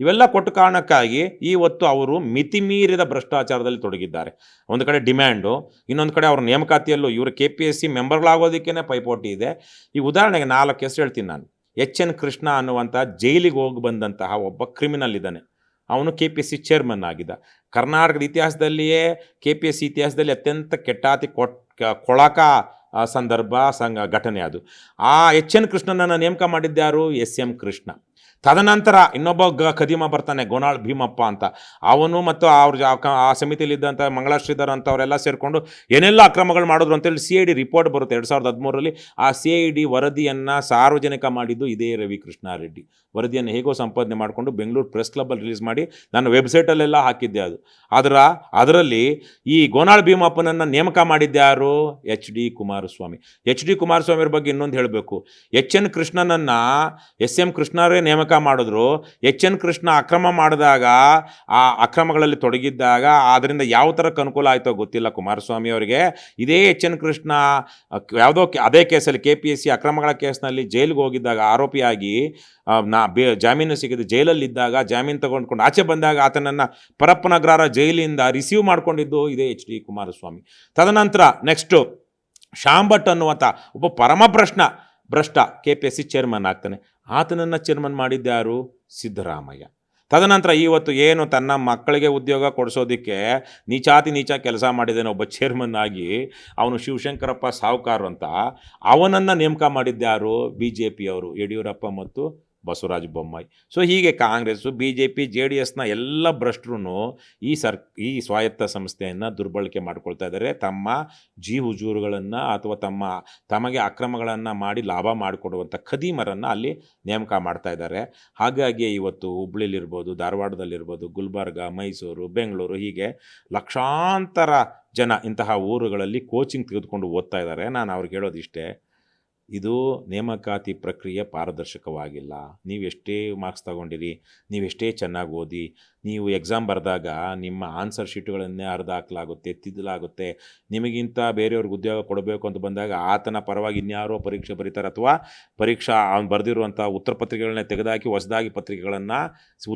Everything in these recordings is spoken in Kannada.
ಇವೆಲ್ಲ ಕೊಟ್ಟ ಕಾರಣಕ್ಕಾಗಿ ಇವತ್ತು ಅವರು ಮಿತಿಮೀರಿದ ಭ್ರಷ್ಟಾಚಾರದಲ್ಲಿ ತೊಡಗಿದ್ದಾರೆ. ಒಂದು ಕಡೆ ಡಿಮ್ಯಾಂಡು, ಇನ್ನೊಂದು ಕಡೆ ಅವ್ರ ನೇಮಕಾತಿಯಲ್ಲೂ ಇವರು KPSC ಮೆಂಬರ್ಗಳಾಗೋದಕ್ಕೇ ಪೈಪೋಟಿ ಇದೆ. ಈ ಉದಾಹರಣೆಗೆ 4 ಹೆಸರು ಹೇಳ್ತೀನಿ ನಾನು. HN ಕೃಷ್ಣ ಅನ್ನುವಂಥ ಜೈಲಿಗೆ ಹೋಗಿ ಬಂದಂತಹ ಒಬ್ಬ ಕ್ರಿಮಿನಲ್ ಇದ್ದಾನೆ. ಅವನು KPSC ಚೇರ್ಮನ್ ಆಗಿದ್ದ. ಕರ್ನಾಟಕದ ಇತಿಹಾಸದಲ್ಲಿಯೇ KPSC ಇತಿಹಾಸದಲ್ಲಿ ಅತ್ಯಂತ ಕೆಟ್ಟಾತಿ ಕೊಳಕ ಸಂದರ್ಭ ಘಟನೆ ಅದು. ಆ HN ಕೃಷ್ಣನನ್ನು ನೇಮಕ ಮಾಡಿದ್ದ್ಯಾರು? SM ಕೃಷ್ಣ. ತದನಂತರ ಇನ್ನೊಬ್ಬ ಖದೀಮ ಬರ್ತಾನೆ, ಗೋನಾಳ್ ಭೀಮಪ್ಪ ಅಂತ. ಅವನು ಮತ್ತು ಆ ಸಮಿತಿಯಲ್ಲಿದ್ದಂಥ ಮಂಗಳಾ ಶ್ರೀಧರ್ ಅಂತವರೆಲ್ಲ ಸೇರಿಕೊಂಡು ಏನೆಲ್ಲ ಅಕ್ರಮಗಳು ಮಾಡಿದ್ರು ಅಂತೇಳಿ CID ರಿಪೋರ್ಟ್ ಬರುತ್ತೆ 2013ರಲ್ಲಿ. ಆ CID ವರದಿಯನ್ನು ಸಾರ್ವಜನಿಕ ಮಾಡಿದ್ದು ಇದೇ ರವಿ ಕೃಷ್ಣಾರೆಡ್ಡಿ. ವರದಿಯನ್ನು ಹೇಗೋ ಸಂಪಾದನೆ ಮಾಡಿಕೊಂಡು ಬೆಂಗಳೂರು ಪ್ರೆಸ್ ಕ್ಲಬ್ಬಲ್ಲಿ ರಿಲೀಸ್ ಮಾಡಿ ನಾನು ವೆಬ್ಸೈಟಲ್ಲೆಲ್ಲ ಹಾಕಿದ್ದೆ ಅದು. ಅದರಲ್ಲಿ ಈ ಗೋನಾಳ್ ಭೀಮಪ್ಪನನ್ನು ನೇಮಕ ಮಾಡಿದ್ದ್ಯಾರು? HD ಕುಮಾರಸ್ವಾಮಿ. HD ಕುಮಾರಸ್ವಾಮಿಯವ್ರ ಬಗ್ಗೆ ಇನ್ನೊಂದು ಹೇಳಬೇಕು. HN ಕೃಷ್ಣನನ್ನು SM ಕೃಷ್ಣರೇ ನೇಮಕ ಮಾಡಿದ್ರು. HN ಕೃಷ್ಣ ಅಕ್ರಮ ಮಾಡಿದಾಗ, ಆ ಅಕ್ರಮಗಳಲ್ಲಿ ತೊಡಗಿದ್ದಾಗ ಅದರಿಂದ ಯಾವ ಥರಕ್ಕೆ ಅನುಕೂಲ ಆಯಿತೋ ಗೊತ್ತಿಲ್ಲ ಕುಮಾರಸ್ವಾಮಿ ಅವರಿಗೆ. ಇದೇ HN ಕೃಷ್ಣ ಯಾವುದೋ ಅದೇ ಕೇಸಲ್ಲಿ KPSC ಅಕ್ರಮಗಳ ಕೇಸ್ನಲ್ಲಿ ಜೈಲಿಗೆ ಹೋಗಿದ್ದಾಗ ಆರೋಪಿಯಾಗಿ ಜಾಮೀನು ಸಿಕ್ಕಿದ್ದು, ಜೈಲಲ್ಲಿದ್ದಾಗ ಜಾಮೀನು ತಗೊಂಡ್ಕೊಂಡು ಆಚೆ ಬಂದಾಗ ಆತನನ್ನು ಪರಪ್ಪನಗ್ರಹಾರ ಜೈಲಿಂದ ರಿಸೀವ್ ಮಾಡ್ಕೊಂಡಿದ್ದು ಇದೇ HD ಕುಮಾರಸ್ವಾಮಿ. ತದನಂತರ ನೆಕ್ಸ್ಟು ಶ್ಯಾಮ್ ಭಟ್ ಅನ್ನುವಂಥ ಒಬ್ಬ ಭ್ರಷ್ಟ KPSC ಚೇರ್ಮನ್ ಆಗ್ತಾನೆ. ಆತನನ್ನು ಚೇರ್ಮನ್ ಮಾಡಿದ್ದ್ಯಾರು? ಸಿದ್ದರಾಮಯ್ಯ. ತದನಂತರ ಇವತ್ತು ಏನು ತನ್ನ ಮಕ್ಕಳಿಗೆ ಉದ್ಯೋಗ ಕೊಡಿಸೋದಕ್ಕೆ ನೀಚ ಕೆಲಸ ಮಾಡಿದ್ದೇನೆ ಒಬ್ಬ ಚೇರ್ಮನ್ ಆಗಿ, ಅವನು ಶಿವಶಂಕರಪ್ಪ ಸಾವ್ಕಾರ್ ಅಂತ, ಅವನನ್ನು ನೇಮಕ ಮಾಡಿದ್ದ್ಯಾರು? BJPಯವರು, ಯಡಿಯೂರಪ್ಪ ಮತ್ತು ಬಸವರಾಜ ಬೊಮ್ಮಾಯಿ. ಸೊ ಹೀಗೆ ಕಾಂಗ್ರೆಸ್ಸು, BJP, JDSನ ಎಲ್ಲ ಭ್ರಷ್ಟರು ಈ ಸ್ವಾಯತ್ತ ಸಂಸ್ಥೆಯನ್ನು ದುರ್ಬಳಕೆ ಮಾಡ್ಕೊಳ್ತಾ ಇದ್ದಾರೆ. ತಮ್ಮ ಹುಜೂರುಗಳನ್ನು ಅಥವಾ ತಮಗೆ ಅಕ್ರಮಗಳನ್ನು ಮಾಡಿ ಲಾಭ ಮಾಡಿಕೊಡುವಂಥ ಖದೀಮರನ್ನು ಅಲ್ಲಿ ನೇಮಕ ಮಾಡ್ತಾ ಇದ್ದಾರೆ. ಹಾಗಾಗಿ ಇವತ್ತು ಹುಬ್ಳಿಲಿರ್ಬೋದು, ಧಾರವಾಡದಲ್ಲಿರ್ಬೋದು, ಗುಲ್ಬರ್ಗ, ಮೈಸೂರು, ಬೆಂಗಳೂರು, ಹೀಗೆ ಲಕ್ಷಾಂತರ ಜನ ಇಂತಹ ಊರುಗಳಲ್ಲಿ ಕೋಚಿಂಗ್ ತೆಗೆದುಕೊಂಡು ಓದ್ತಾ ಇದ್ದಾರೆ. ನಾನು ಅವ್ರಿಗೆ ಹೇಳೋದಿಷ್ಟೇ, ಇದು ನೇಮಕಾತಿ ಪ್ರಕ್ರಿಯೆ ಪಾರದರ್ಶಕವಾಗಿಲ್ಲ. ನೀವೆಷ್ಟೇ ಮಾರ್ಕ್ಸ್ ತಗೊಂಡಿರಿ, ನೀವೆಷ್ಟೇ ಚೆನ್ನಾಗಿ ಓದಿ, ನೀವು ಎಕ್ಸಾಮ್ ಬರೆದಾಗ ನಿಮ್ಮ ಆನ್ಸರ್ ಶೀಟ್ಗಳನ್ನೇ ಹರಿದು ಹಾಕಲಾಗುತ್ತೆ, ತಿದ್ದಲಾಗುತ್ತೆ. ನಿಮಗಿಂತ ಬೇರೆಯವ್ರಿಗೆ ಉದ್ಯೋಗ ಕೊಡಬೇಕು ಅಂತ ಬಂದಾಗ ಆತನ ಪರವಾಗಿ ಇನ್ಯಾರೋ ಪರೀಕ್ಷೆ ಬರೀತಾರೆ, ಅಥವಾ ಅವನು ಬರೆದಿರುವಂಥ ಉತ್ತರ ಪತ್ರಿಕೆಗಳನ್ನೇ ತೆಗೆದುಹಾಕಿ ಹೊಸದಾಗಿ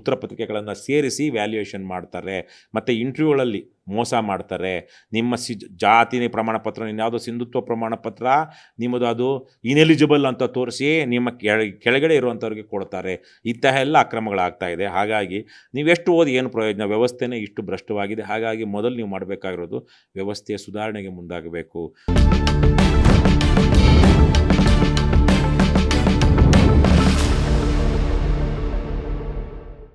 ಉತ್ತರ ಪತ್ರಿಕೆಗಳನ್ನು ಸೇರಿಸಿ ವ್ಯಾಲ್ಯೂಯೇಷನ್ ಮಾಡ್ತಾರೆ. ಮತ್ತು ಇಂಟರ್ವ್ಯೂಗಳಲ್ಲಿ ಮೋಸ ಮಾಡ್ತಾರೆ. ನಿಮ್ಮ ಜಾತಿ ಪ್ರಮಾಣ ಪತ್ರ, ಇನ್ಯಾವುದೋ ಸಿಂಧುತ್ವ ಪ್ರಮಾಣ ಪತ್ರ ನಿಮ್ಮದು ಅದು ಇನೆಲಿಜಿಬಲ್ ಅಂತ ತೋರಿಸಿ ನಿಮ್ಮ ಕೆಳಗಡೆ ಇರುವಂಥವ್ರಿಗೆ ಕೊಡ್ತಾರೆ. ಇಂತಹ ಎಲ್ಲ ಅಕ್ರಮಗಳಾಗ್ತಾ ಇದೆ. ಹಾಗಾಗಿ ನೀವೆಷ್ಟು ಓದಿ ಏನು ಪ್ರಯೋಜನ? ವ್ಯವಸ್ಥೆನೇ ಇಷ್ಟು ಭ್ರಷ್ಟವಾಗಿದೆ. ಹಾಗಾಗಿ ಮೊದಲು ನೀವು ಮಾಡಬೇಕಾಗಿರೋದು ವ್ಯವಸ್ಥೆಯ ಸುಧಾರಣೆಗೆ ಮುಂದಾಗಬೇಕು.